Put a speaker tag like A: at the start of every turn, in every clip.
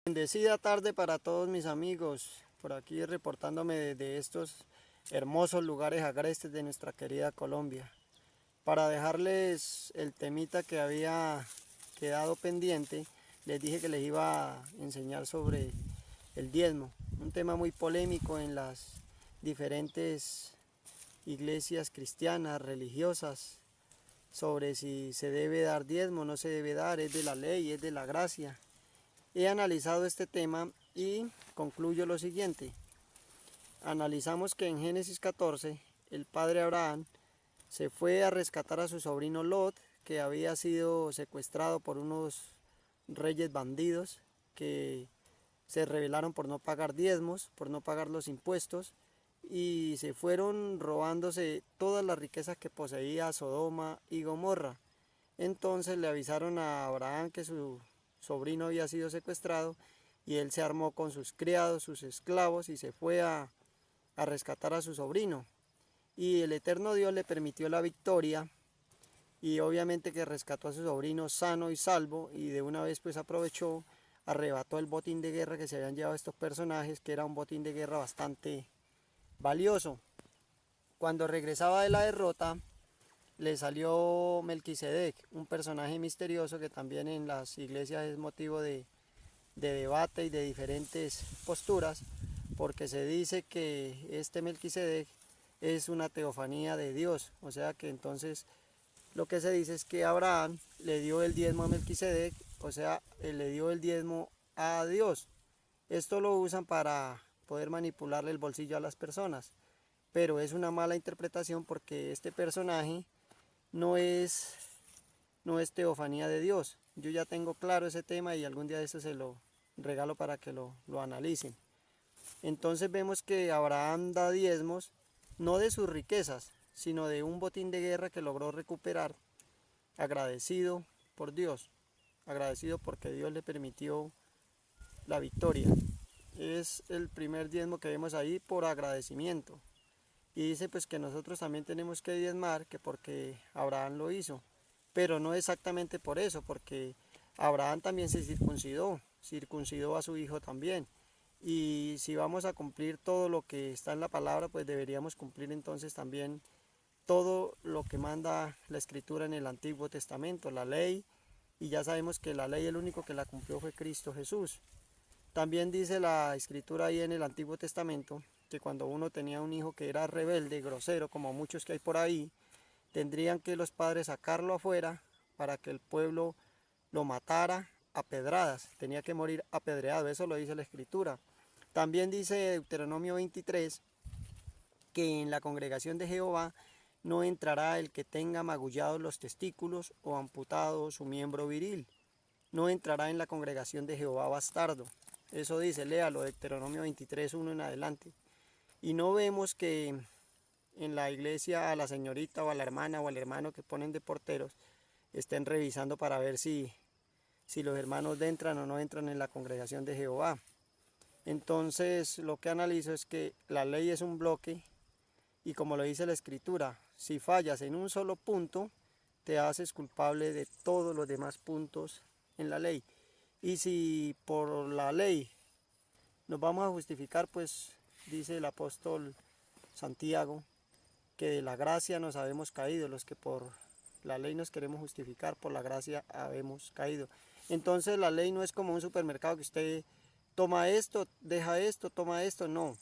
A: Bendecida tarde para todos mis amigos, por aquí reportándome desde estos hermosos lugares agrestes de nuestra querida Colombia, para dejarles el temita que había quedado pendiente. Les dije que les iba a enseñar sobre el diezmo, un tema muy polémico en las diferentes iglesias cristianas, religiosas, sobre si se debe dar diezmo, no se debe dar, es de la ley, es de la gracia. He analizado este tema y concluyo lo siguiente. Analizamos que en Génesis 14 el padre Abraham se fue a rescatar a su sobrino Lot, que había sido secuestrado por unos reyes bandidos que se rebelaron por no pagar diezmos, por no pagar los impuestos, y se fueron robándose todas las riquezas que poseía Sodoma y Gomorra. Entonces le avisaron a Abraham que su sobrino había sido secuestrado y él se armó con sus criados, sus esclavos y se fue a rescatar a su sobrino. Y el eterno Dios le permitió la victoria y obviamente que rescató a su sobrino sano y salvo, y de una vez pues aprovechó, arrebató el botín de guerra que se habían llevado estos personajes, que era un botín de guerra bastante valioso. Cuando regresaba de la derrota, le salió Melquisedec, un personaje misterioso que también en las iglesias es motivo de debate y de diferentes posturas, porque se dice que este Melquisedec es una teofanía de Dios, o sea que entonces lo que se dice es que Abraham le dio el diezmo a Melquisedec, o sea, él le dio el diezmo a Dios. Esto lo usan para poder manipularle el bolsillo a las personas, pero es una mala interpretación porque este personaje no es, no es teofanía de Dios. Yo ya tengo claro ese tema y algún día de eso se lo regalo para que lo analicen. Entonces vemos que Abraham da diezmos no de sus riquezas, sino de un botín de guerra que logró recuperar, agradecido por Dios, agradecido porque Dios le permitió la victoria. Es el primer diezmo que vemos ahí por agradecimiento. Y dice pues que nosotros también tenemos que diezmar, que porque Abraham lo hizo, pero no exactamente por eso, porque Abraham también se circuncidó a su hijo también. Y si vamos a cumplir todo lo que está en la palabra, pues deberíamos cumplir entonces también todo lo que manda la escritura en el Antiguo Testamento, la ley, y ya sabemos que la ley el único que la cumplió fue Cristo Jesús. También dice la escritura ahí en el Antiguo Testamento que cuando uno tenía un hijo que era rebelde, grosero, como muchos que hay por ahí, tendrían que los padres sacarlo afuera para que el pueblo lo matara a pedradas, tenía que morir apedreado, eso lo dice la escritura. También dice Deuteronomio 23 que en la congregación de Jehová no entrará el que tenga magullados los testículos o amputado su miembro viril. No entrará en la congregación de Jehová bastardo. Eso dice, léalo, Deuteronomio 23, 1 en adelante. Y no vemos que en la iglesia a la señorita o a la hermana o al hermano que ponen de porteros estén revisando para ver si los hermanos entran o no entran en la congregación de Jehová. Entonces lo que analizo es que la ley es un bloque y como lo dice la escritura, si fallas en un solo punto, te haces culpable de todos los demás puntos en la ley. Y si por la ley nos vamos a justificar, pues dice el apóstol Santiago, que de la gracia nos habemos caído, los que por la ley nos queremos justificar, por la gracia habemos caído. Entonces la ley no es como un supermercado que usted toma esto, deja esto, toma esto, no,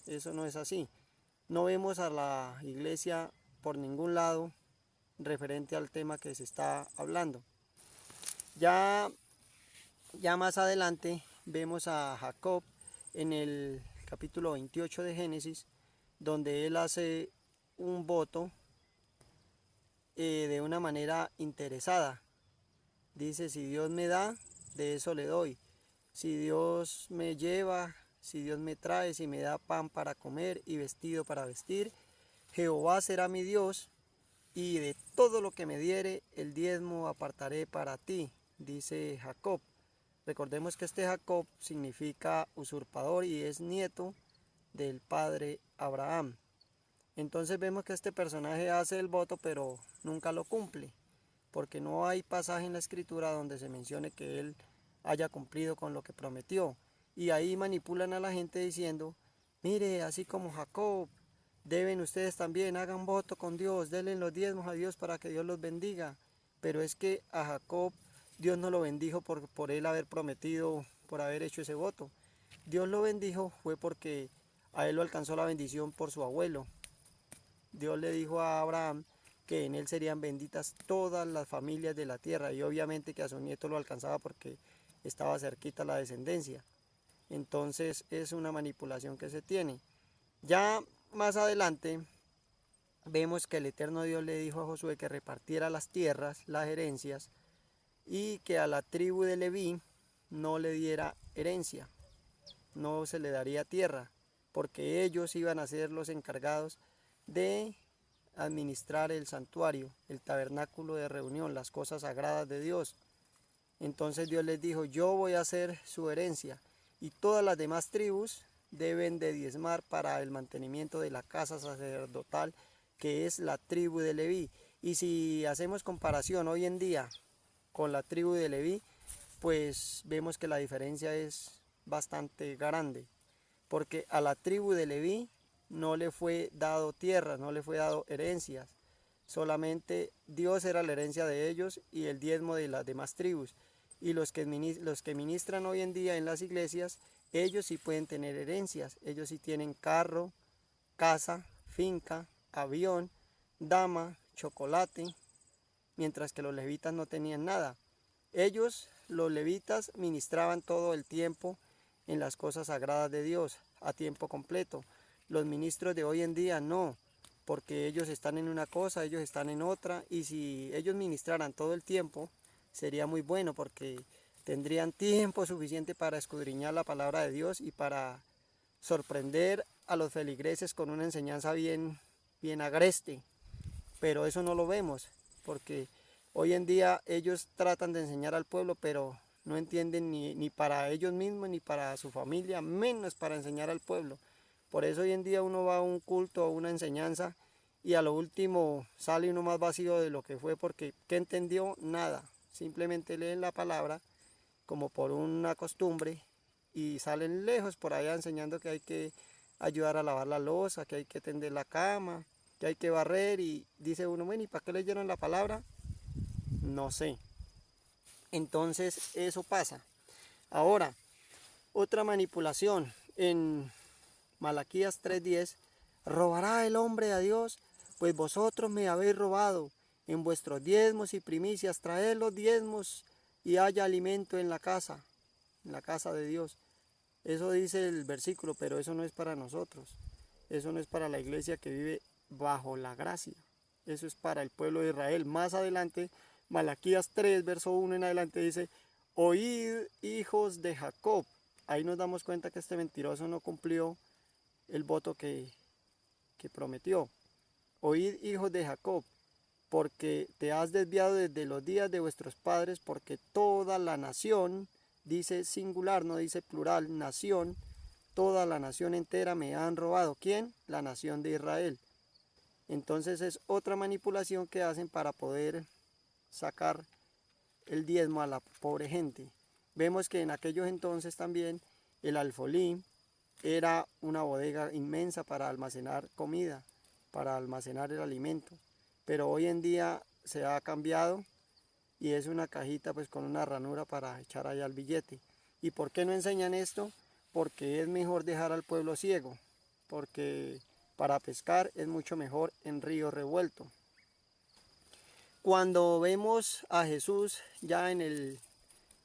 A: eso no es así. No vemos a la iglesia por ningún lado referente al tema que se está hablando. Ya más adelante vemos a Jacob en el capítulo 28 de Génesis, donde él hace un voto de una manera interesada. Dice, si Dios me da, de eso le doy. Si Dios me lleva, si Dios me trae, si me da pan para comer y vestido para vestir, Jehová será mi Dios, y de todo lo que me diere, el diezmo apartaré para ti, dice Jacob. Recordemos que este Jacob significa usurpador y es nieto del padre Abraham. Entonces vemos que este personaje hace el voto pero nunca lo cumple, porque no hay pasaje en la escritura donde se mencione que él haya cumplido con lo que prometió. Y ahí manipulan a la gente diciendo, mire, así como Jacob, deben ustedes también, hagan voto con Dios, denle los diezmos a Dios para que Dios los bendiga. Pero es que a Jacob Dios no lo bendijo por él haber prometido, por haber hecho ese voto. Dios lo bendijo fue porque a él lo alcanzó la bendición por su abuelo. Dios le dijo a Abraham que en él serían benditas todas las familias de la tierra, y obviamente que a su nieto lo alcanzaba porque estaba cerquita la descendencia. Entonces es una manipulación que se tiene. Ya más adelante vemos que el eterno Dios le dijo a Josué que repartiera las tierras, las herencias, y que a la tribu de Leví no le diera herencia, no se le daría tierra, porque ellos iban a ser los encargados de administrar el santuario, el tabernáculo de reunión, las cosas sagradas de Dios. Entonces Dios les dijo, yo voy a ser su herencia, y todas las demás tribus deben de diezmar para el mantenimiento de la casa sacerdotal, que es la tribu de Leví. Y si hacemos comparación hoy en día con la tribu de Leví, pues vemos que la diferencia es bastante grande, porque a la tribu de Leví no le fue dado tierra, no le fue dado herencias, solamente Dios era la herencia de ellos y el diezmo de las demás tribus. Y los que ministran hoy en día en las iglesias, ellos sí pueden tener herencias, ellos sí tienen carro, casa, finca, avión, dama, chocolate, mientras que los levitas no tenían nada. Ellos, los levitas, ministraban todo el tiempo en las cosas sagradas de Dios, a tiempo completo. Los ministros de hoy en día no, porque ellos están en una cosa, ellos están en otra, y si ellos ministraran todo el tiempo, sería muy bueno, porque tendrían tiempo suficiente para escudriñar la palabra de Dios y para sorprender a los feligreses con una enseñanza bien agreste. Pero eso no lo vemos, porque hoy en día ellos tratan de enseñar al pueblo, pero no entienden ni para ellos mismos ni para su familia, menos para enseñar al pueblo. Por eso hoy en día uno va a un culto, a una enseñanza, y a lo último sale uno más vacío de lo que fue, porque ¿qué entendió? Nada. Simplemente leen la palabra como por una costumbre y salen lejos por allá enseñando que hay que ayudar a lavar la loza, que hay que tender la cama, que hay que barrer, y dice uno, bueno, ¿y para qué leyeron la palabra? No sé. Entonces eso pasa. Ahora, otra manipulación en Malaquías 3:10, ¿robará el hombre a Dios? Pues vosotros me habéis robado. En vuestros diezmos y primicias traed los diezmos y haya alimento en la casa de Dios. Eso dice el versículo, pero eso no es para nosotros. Eso no es para la iglesia que vive bajo la gracia. Eso es para el pueblo de Israel. Más adelante, Malaquías 3, verso 1 en adelante dice, oíd, hijos de Jacob. Ahí nos damos cuenta que este mentiroso no cumplió el voto que prometió. Oíd, hijos de Jacob, porque te has desviado desde los días de vuestros padres, porque toda la nación, dice singular, no dice plural, nación, toda la nación entera me han robado. ¿Quién? La nación de Israel. Entonces es otra manipulación que hacen para poder sacar el diezmo a la pobre gente. Vemos que en aquellos entonces también el alfolí era una bodega inmensa para almacenar comida, para almacenar el alimento. Pero hoy en día se ha cambiado y es una cajita pues con una ranura para echar allá el billete. ¿Y por qué no enseñan esto? Porque es mejor dejar al pueblo ciego, porque para pescar es mucho mejor en río revuelto. Cuando vemos a Jesús ya en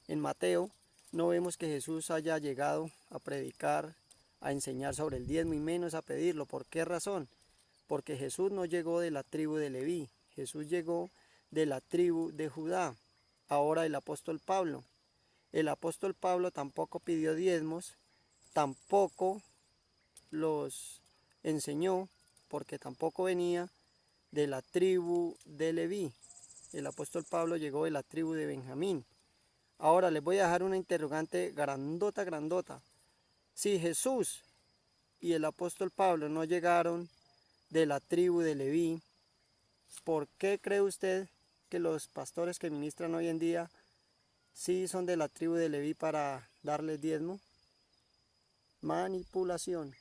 A: Mateo, no vemos que Jesús haya llegado a predicar, a enseñar sobre el diezmo y menos a pedirlo. ¿Por qué razón? Porque Jesús no llegó de la tribu de Leví, Jesús llegó de la tribu de Judá. Ahora el apóstol Pablo tampoco pidió diezmos, tampoco los enseñó, porque tampoco venía de la tribu de Leví. El apóstol Pablo llegó de la tribu de Benjamín. Ahora les voy a dejar una interrogante grandota. Si Jesús y el apóstol Pablo no llegaron de la tribu de Leví, ¿por qué cree usted que los pastores que ministran hoy en día Sí son de la tribu de Leví para darles diezmo. Manipulación.